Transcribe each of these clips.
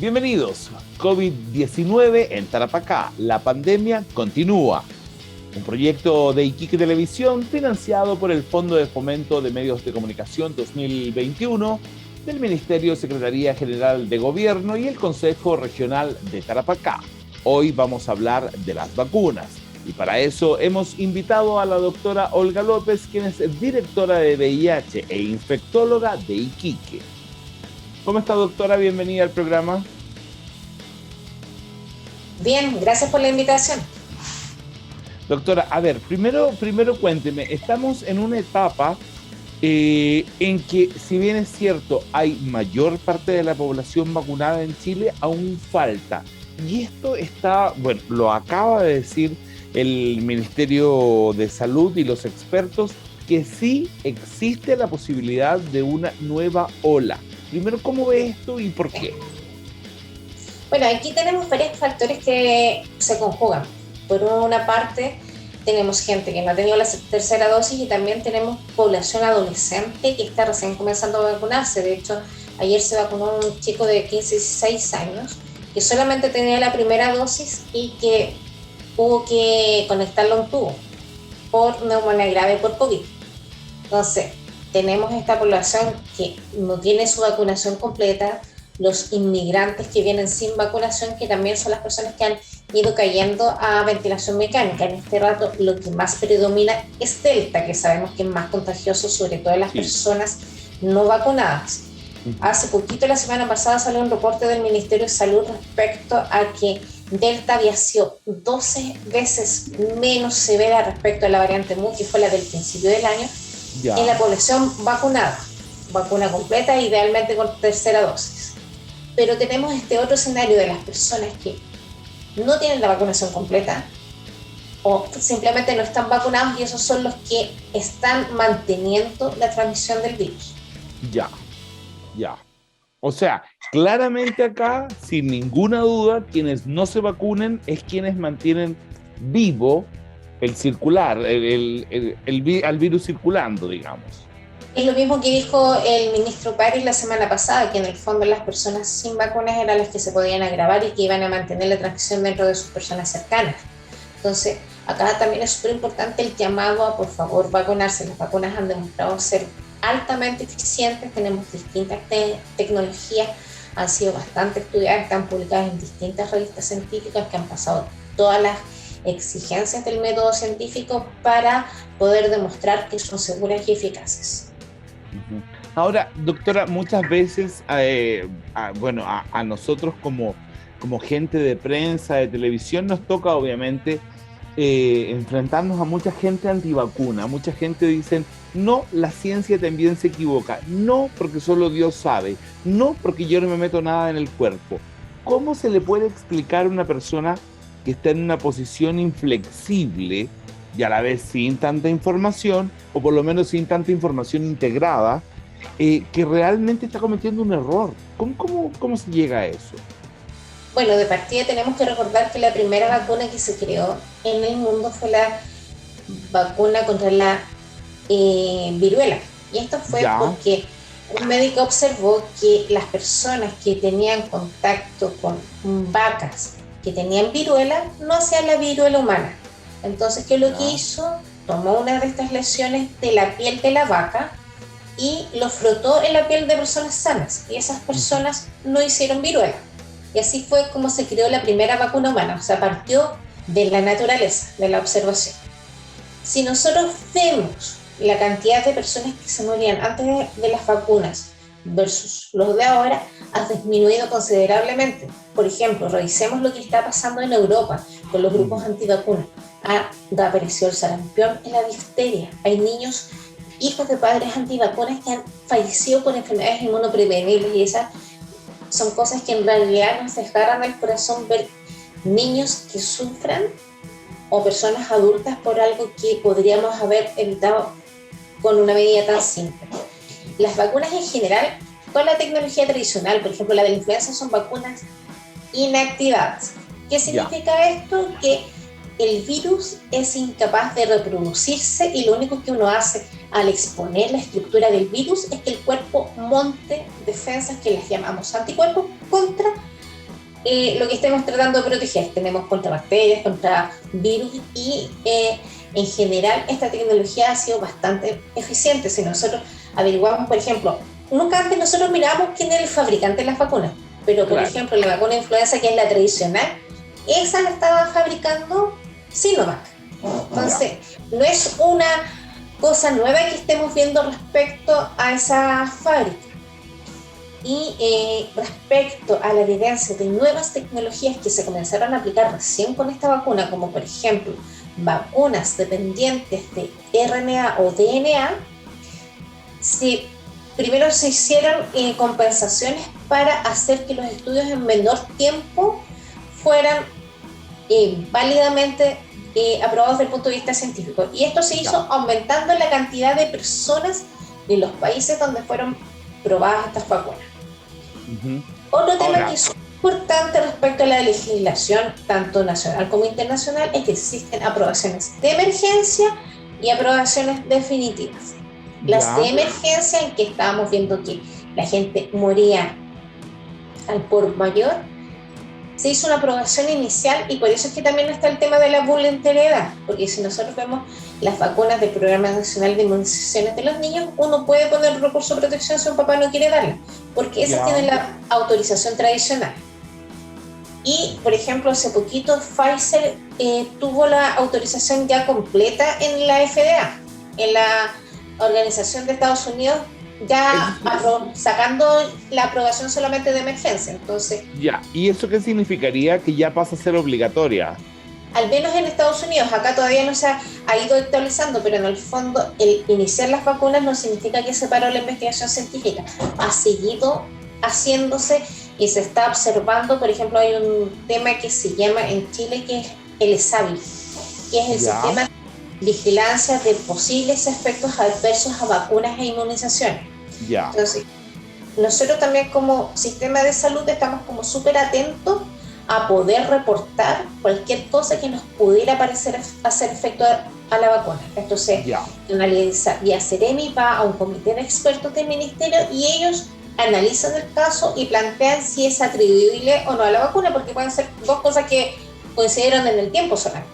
Bienvenidos. COVID-19 en Tarapacá. La pandemia continúa. Un proyecto de Iquique Televisión financiado por el Fondo de Fomento de Medios de Comunicación 2021 del Ministerio Secretaría General de Gobierno y el Consejo Regional de Tarapacá. Hoy vamos a hablar de las vacunas y para eso hemos invitado a la doctora Olga López, quien es directora de VIH e infectóloga de Iquique. ¿Cómo está, doctora? Bienvenida al programa. Bien, gracias por la invitación. Doctora, a ver, primero cuénteme, estamos en una etapa en que, si bien es cierto, hay mayor parte de la población vacunada en Chile, aún falta. Y esto está, bueno, lo acaba de decir el Ministerio de Salud y los expertos, que sí existe la posibilidad de una nueva ola. Primero, ¿cómo ve esto y por qué? Bueno, aquí tenemos varios factores que se conjugan. Por una parte, tenemos gente que no ha tenido la tercera dosis y también tenemos población adolescente que está recién comenzando a vacunarse. De hecho, ayer se vacunó un chico de 15, 16 años que solamente tenía la primera dosis y que hubo que conectarlo a un tubo por neumonía grave por COVID. Entonces, tenemos esta población que no tiene su vacunación completa, los inmigrantes que vienen sin vacunación, que también son las personas que han ido cayendo a ventilación mecánica. En este rato lo que más predomina es Delta, que sabemos que es más contagioso, sobre todo en las personas no vacunadas. Hace poquito, la semana pasada, salió un reporte del Ministerio de Salud respecto a que Delta había sido 12 veces menos severa respecto a la variante Mu, que fue la del principio del año, en la población vacunada, vacuna completa, idealmente con tercera dosis. Pero tenemos este otro escenario de las personas que no tienen la vacunación completa o simplemente no están vacunados, y esos son los que están manteniendo la transmisión del virus. Ya. O sea, claramente acá, sin ninguna duda, quienes no se vacunen es quienes mantienen vivo el circular, al virus circulando, digamos. Es lo mismo que dijo el ministro París la semana pasada, que en el fondo las personas sin vacunas eran las que se podían agravar y que iban a mantener la transmisión dentro de sus personas cercanas. Entonces, acá también es súper importante el llamado a, por favor, vacunarse. Las vacunas han demostrado ser altamente eficientes, tenemos distintas tecnologías, han sido bastante estudiadas, están publicadas en distintas revistas científicas que han pasado todas las exigencias del método científico para poder demostrar que son seguras y eficaces. Ahora, doctora, muchas veces a nosotros como gente de prensa, de televisión, nos toca obviamente enfrentarnos a mucha gente antivacuna. Mucha gente dice, no, la ciencia también se equivoca, no, porque solo Dios sabe, no, porque yo no me meto nada en el cuerpo. ¿Cómo se le puede explicar a una persona que está en una posición inflexible y a la vez sin tanta información, o por lo menos sin tanta información integrada, que realmente está cometiendo un error? ¿Cómo se llega a eso? Bueno, de partida tenemos que recordar que la primera vacuna que se creó en el mundo fue la vacuna contra la viruela. Y esto fue porque un médico observó que las personas que tenían contacto con vacas que tenían viruela no hacían la viruela humana. Entonces, ¿qué es lo que hizo? Tomó una de estas lesiones de la piel de la vaca y lo frotó en la piel de personas sanas, y esas personas no hicieron viruela. Y así fue como se creó la primera vacuna humana. O sea, partió de la naturaleza, de la observación. Si nosotros vemos la cantidad de personas que se morían antes de las vacunas versus los de ahora, ha disminuido considerablemente. Por ejemplo, revisemos lo que está pasando en Europa con los grupos antivacunas. Ha aparecido el sarampión y la difteria. Hay niños, hijos de padres antivacunas, que han fallecido por enfermedades inmunoprevenibles, y esas son cosas que en realidad nos desgarran el corazón, ver niños que sufran o personas adultas por algo que podríamos haber evitado con una medida tan simple. Las vacunas en general, con la tecnología tradicional, por ejemplo la de la influenza, son vacunas inactivadas. ¿Qué significa esto? Que el virus es incapaz de reproducirse y lo único que uno hace al exponer la estructura del virus es que el cuerpo monte defensas que les llamamos anticuerpos contra lo que estemos tratando de proteger. Tenemos contra bacterias, contra virus y en general esta tecnología ha sido bastante eficiente. Si nosotros averiguamos, por ejemplo, nunca antes nosotros mirábamos quién era el fabricante de las vacunas, pero por ejemplo la vacuna de influenza, que es la tradicional, esa la estaba fabricando Sinovac. Entonces, no es una cosa nueva que estemos viendo respecto a esa fábrica. Y respecto a la evidencia de nuevas tecnologías que se comenzaron a aplicar recién con esta vacuna, como por ejemplo vacunas dependientes de RNA o DNA, primero se hicieron compensaciones para hacer que los estudios en menor tiempo fueran válidamente aprobados desde el punto de vista científico. Y esto se hizo aumentando la cantidad de personas de los países donde fueron probadas estas vacunas. Otro tema que es importante respecto a la legislación, tanto nacional como internacional, es que existen aprobaciones de emergencia y aprobaciones definitivas. Las de emergencia, en que estábamos viendo que la gente moría al por mayor, se hizo una aprobación inicial, y por eso es que también está el tema de la voluntariedad, porque si nosotros vemos las vacunas del Programa Nacional de Inmunizaciones de los Niños, uno puede poner un recurso de protección si un papá no quiere darla, porque esas tienen la autorización tradicional. Y, por ejemplo, hace poquito Pfizer tuvo la autorización ya completa en la FDA, en la Organización de Estados Unidos, ya sacando la aprobación solamente de emergencia. Entonces, ¿y eso qué significaría? Que ya pasa a ser obligatoria. Al menos en Estados Unidos, acá todavía no se ha ido actualizando, pero en el fondo el iniciar las vacunas no significa que se paró la investigación científica, ha seguido haciéndose y se está observando. Por ejemplo, hay un tema que se llama en Chile, que es el ESAVI, que es el sistema de vigilancia de posibles efectos adversos a vacunas e inmunizaciones. Entonces, nosotros también como sistema de salud estamos como súper atentos a poder reportar cualquier cosa que nos pudiera parecer hacer efecto a la vacuna. Entonces, analiza vía Ceremi, va a un comité de expertos del ministerio y ellos analizan el caso y plantean si es atribuible o no a la vacuna, porque pueden ser dos cosas que coincidieron en el tiempo solamente.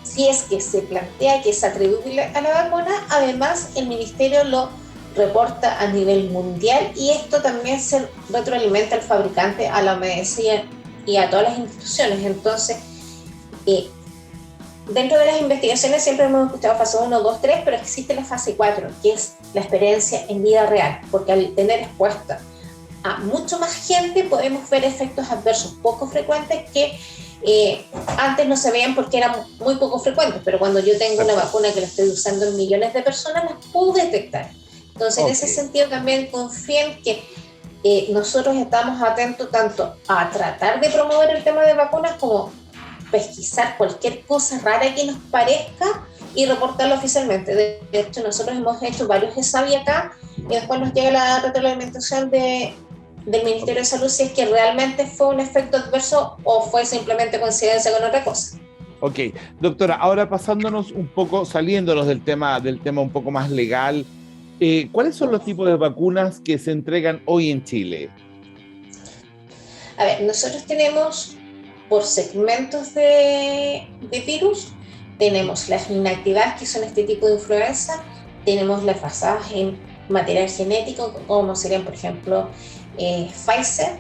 Si es que se plantea que es atribuible a la vacuna, además el ministerio lo reporta a nivel mundial, y esto también se retroalimenta al fabricante, a la OMS y a todas las instituciones. Entonces, dentro de las investigaciones siempre hemos escuchado fase 1, 2, 3, pero existe la fase 4, que es la experiencia en vida real, porque al tener expuesta a mucho más gente podemos ver efectos adversos poco frecuentes que antes no se veían porque eran muy poco frecuentes, pero cuando yo tengo una vacuna que la estoy usando en millones de personas, las puedo detectar. Entonces, en ese sentido también confíen que nosotros estamos atentos tanto a tratar de promover el tema de vacunas como pesquisar cualquier cosa rara que nos parezca y reportarlo oficialmente. De hecho, nosotros hemos hecho varios ESAVI acá y después nos llega la retroalimentación del Ministerio de Salud si es que realmente fue un efecto adverso o fue simplemente coincidencia con otra cosa. Ok, doctora, ahora pasándonos un poco, saliéndonos del tema un poco más legal, ¿cuáles son los tipos de vacunas que se entregan hoy en Chile? A ver, nosotros tenemos por segmentos de virus, tenemos las inactivadas, que son este tipo de influenza, tenemos las basadas en material genético, como serían, por ejemplo, Pfizer,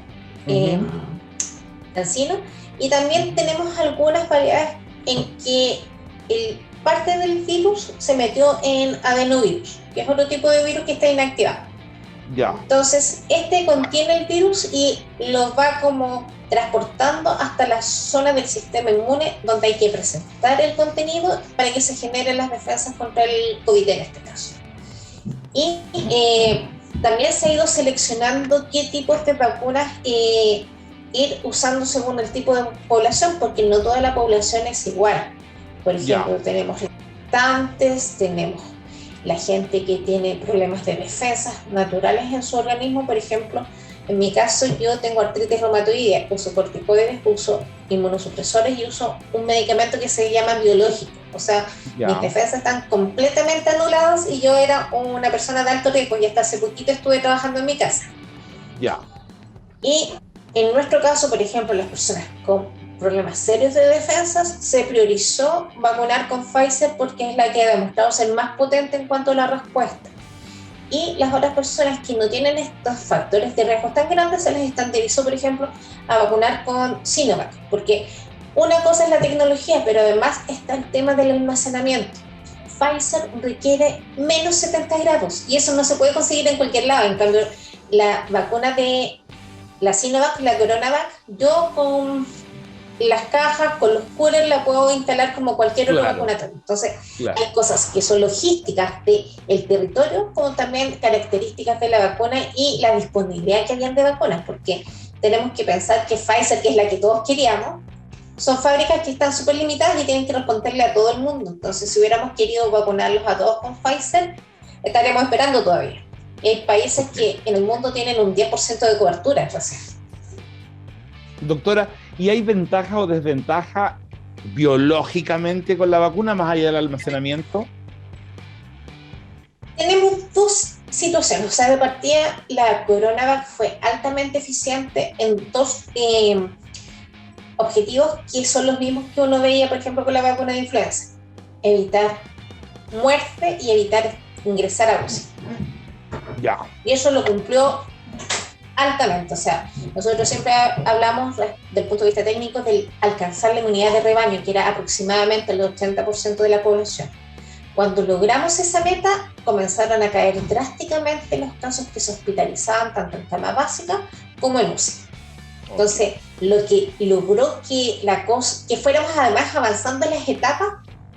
CanSino, y también tenemos algunas variedades en que parte del virus se metió en adenovirus, que es otro tipo de virus que está inactivado. Entonces, este contiene el virus y lo va como transportando hasta la zona del sistema inmune donde hay que presentar el contenido para que se generen las defensas contra el COVID en este caso. Y también se ha ido seleccionando qué tipos de vacunas ir usando según el tipo de población, porque no toda la población es igual. Por ejemplo, tenemos lactantes, tenemos la gente que tiene problemas de defensas naturales en su organismo. Por ejemplo, en mi caso yo tengo artritis reumatoidea, uso corticoides, uso inmunosupresores y uso un medicamento que se llama biológico. O sea, mis defensas están completamente anuladas y yo era una persona de alto riesgo y hasta hace poquito estuve trabajando en mi casa. Y En nuestro caso, por ejemplo, las personas con problemas serios de defensas, se priorizó vacunar con Pfizer porque es la que ha demostrado ser más potente en cuanto a la respuesta. Y las otras personas que no tienen estos factores de riesgo tan grandes se les estandarizó, por ejemplo, a vacunar con Sinovac, porque una cosa es la tecnología, pero además está el tema del almacenamiento. Pfizer requiere menos 70 grados y eso no se puede conseguir en cualquier lado. En cambio, la vacuna de la Sinovac, la CoronaVac, yo con las cajas, con los coolers, la puedo instalar como cualquier otro vacunatorio. Entonces, hay cosas que son logísticas del territorio, como también características de la vacuna y la disponibilidad que habían de vacunas, porque tenemos que pensar que Pfizer, que es la que todos queríamos, son fábricas que están súper limitadas y tienen que responderle a todo el mundo. Entonces, si hubiéramos querido vacunarlos a todos con Pfizer, estaríamos esperando todavía. Hay países que en el mundo tienen un 10% de cobertura, entonces. Doctora, ¿y hay ventaja o desventaja biológicamente con la vacuna más allá del almacenamiento? Tenemos dos situaciones. O sea, de partida, la CoronaVac fue altamente eficiente en dos objetivos que son los mismos que uno veía, por ejemplo, con la vacuna de influenza. Evitar muerte y evitar ingresar a UCI. Ya. Y eso lo cumplió altamente. O sea, nosotros siempre hablamos desde el punto de vista técnico de alcanzar la inmunidad de rebaño, que era aproximadamente el 80% de la población. Cuando logramos esa meta, comenzaron a caer drásticamente los casos que se hospitalizaban tanto en cama básica como en UCI. Entonces, lo que logró que que fuéramos además avanzando en las etapas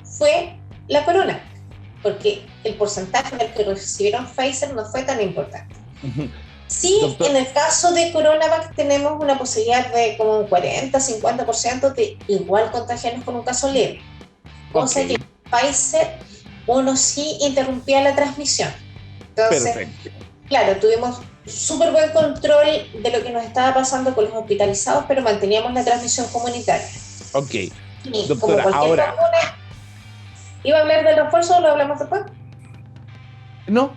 fue la corona, porque el porcentaje del que recibieron Pfizer no fue tan importante. Sí, doctor, en el caso de CoronaVac tenemos una posibilidad de como un 40-50% de igual contagiarnos con un caso leve. Cosa que Pfizer uno sí interrumpía la transmisión. Entonces, perfecto. Claro, tuvimos súper buen control de lo que nos estaba pasando con los hospitalizados, pero manteníamos la transmisión comunitaria. Ok. Y doctora, como ahora... vacuna, ¿iba a hablar del refuerzo o lo hablamos después? No,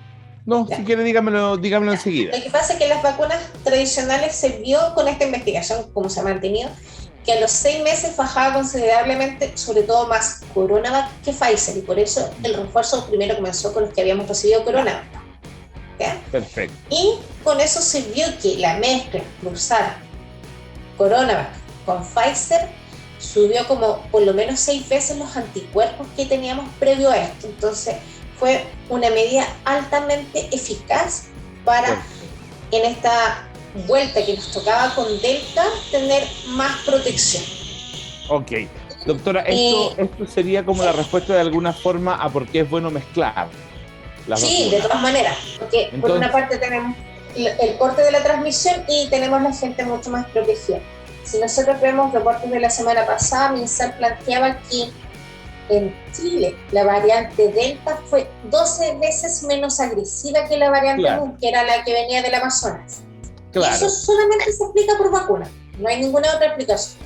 ya. Si quiere dígamelo enseguida. Lo que pasa es que las vacunas tradicionales se vio con esta investigación, como se ha mantenido, que a los 6 meses bajaba considerablemente, sobre todo más CoronaVac que Pfizer, y por eso el refuerzo primero comenzó con los que habíamos recibido CoronaVac. ¿Ya? Perfecto. Y con eso se vio que la mezcla de usar CoronaVac con Pfizer subió como por lo menos 6 veces los anticuerpos que teníamos previo a esto. Entonces fue una medida altamente eficaz para, en esta vuelta que nos tocaba con Delta, tener más protección. Ok. Doctora, esto sería como la respuesta de alguna forma a por qué es bueno mezclar. Sí, de todas maneras, porque entonces, por una parte tenemos el corte de la transmisión y tenemos la gente mucho más protegida. Si nosotros vemos reportes de la semana pasada, MinSal planteaba que en Chile la variante Delta fue 12 veces menos agresiva que la variante Mu, que era la que venía del Amazonas. Claro. Y eso solamente se explica por vacuna, no hay ninguna otra explicación.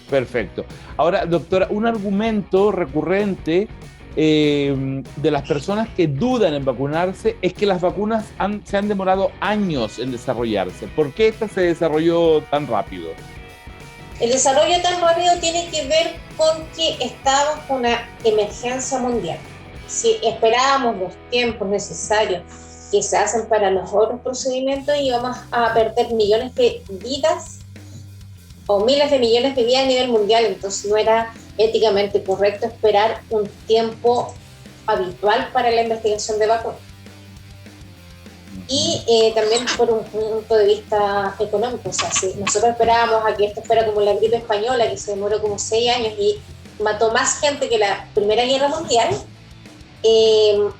Perfecto. Ahora, doctora, un argumento recurrente de las personas que dudan en vacunarse es que las vacunas se han demorado años en desarrollarse. ¿Por qué esta se desarrolló tan rápido? El desarrollo tan rápido tiene que ver con que estábamos con una emergencia mundial. Si esperábamos los tiempos necesarios que se hacen para los otros procedimientos, íbamos a perder millones de vidas o miles de millones de vidas a nivel mundial. Entonces no era éticamente correcto esperar un tiempo habitual para la investigación de vacunas. Y también por un punto de vista económico, o sea, si nosotros esperábamos a que esto fuera como la gripe española, que se demoró como 6 años y mató más gente que la Primera Guerra Mundial, el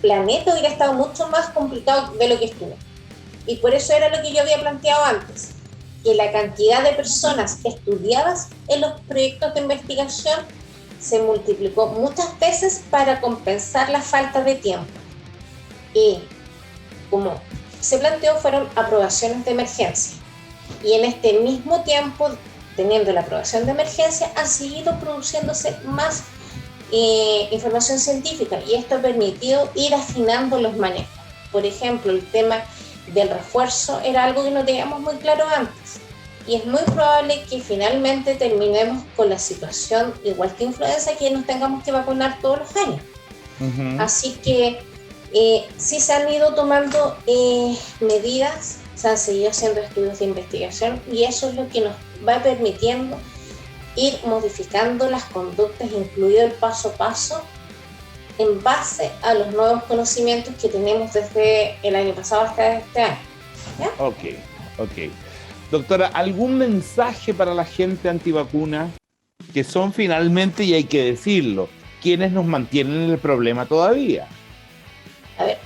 planeta hubiera estado mucho más complicado de lo que estuvo. Y por eso era lo que yo había planteado antes, que la cantidad de personas estudiadas en los proyectos de investigación se multiplicó muchas veces para compensar la falta de tiempo. Y como se planteó, fueron aprobaciones de emergencia. Y en este mismo tiempo, teniendo la aprobación de emergencia, han seguido produciéndose más información científica, y esto ha permitido ir afinando los manejos. Por ejemplo, el tema del refuerzo era algo que no teníamos muy claro antes. Y es muy probable que finalmente terminemos con la situación, igual que influenza, que nos tengamos que vacunar todos los años. Así que sí se han ido tomando medidas, se han seguido haciendo estudios de investigación y eso es lo que nos va permitiendo ir modificando las conductas, incluido el paso a paso, en base a los nuevos conocimientos que tenemos desde el año pasado hasta este año. ¿Ya? Ok. Doctora, ¿algún mensaje para la gente antivacuna? Que son finalmente, y hay que decirlo, quienes nos mantienen en el problema todavía. A ver,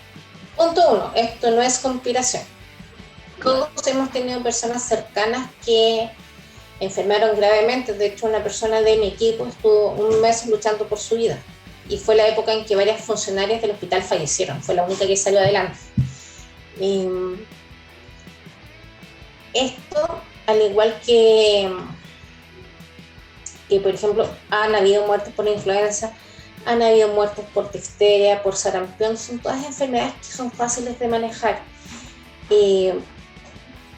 punto 1, esto no es conspiración. Todos hemos tenido personas cercanas que enfermaron gravemente. De hecho, una persona de mi equipo estuvo un mes luchando por su vida. Y fue la época en que varias funcionarias del hospital fallecieron. Fue la única que salió adelante. Esto, al igual que, por ejemplo, han habido muertes por influenza, han habido muertes por difteria, por sarampión, son todas enfermedades que son fáciles de manejar.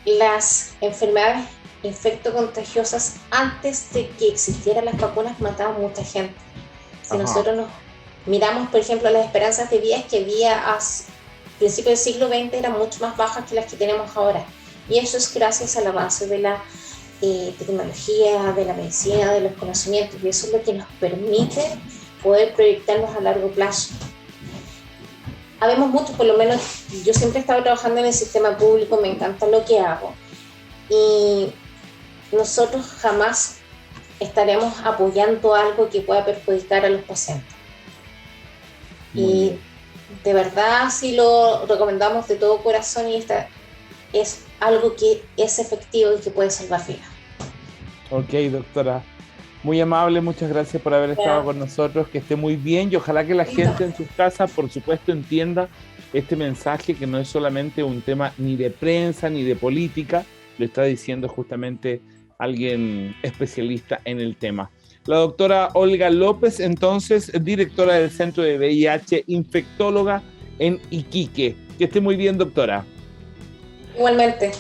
Las enfermedades infectocontagiosas, antes de que existieran las vacunas, mataban mucha gente. Si nosotros nos miramos, por ejemplo, las esperanzas de vida que había a principios del siglo XX eran mucho más bajas que las que tenemos ahora. Y eso es gracias al avance de la tecnología, de la medicina, de los conocimientos. Y eso es lo que nos permite poder proyectarnos a largo plazo. Habemos muchos, por lo menos yo siempre he estado trabajando en el sistema público, me encanta lo que hago. Y nosotros jamás estaremos apoyando algo que pueda perjudicar a los pacientes. Y de verdad sí lo recomendamos de todo corazón y es algo que es efectivo y que puede salvar vidas. Ok, doctora. Muy amable, muchas gracias por haber estado con nosotros, que esté muy bien y ojalá que la gente en sus casas, por supuesto, entienda este mensaje que no es solamente un tema ni de prensa ni de política, lo está diciendo justamente alguien especialista en el tema. La doctora Olga López, entonces, directora del Centro de VIH, infectóloga en Iquique. Que esté muy bien, doctora. Igualmente.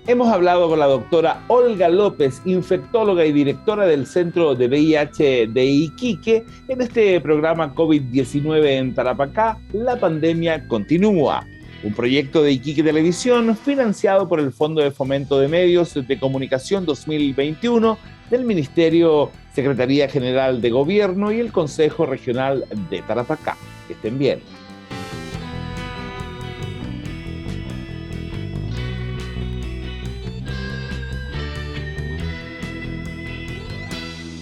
Hemos hablado con la doctora Olga López, infectóloga y directora del Centro de VIH de Iquique, en este programa COVID-19 en Tarapacá, la pandemia continúa. Un proyecto de Iquique Televisión financiado por el Fondo de Fomento de Medios de Comunicación 2021 del Ministerio, Secretaría General de Gobierno y el Consejo Regional de Tarapacá. Que estén bien.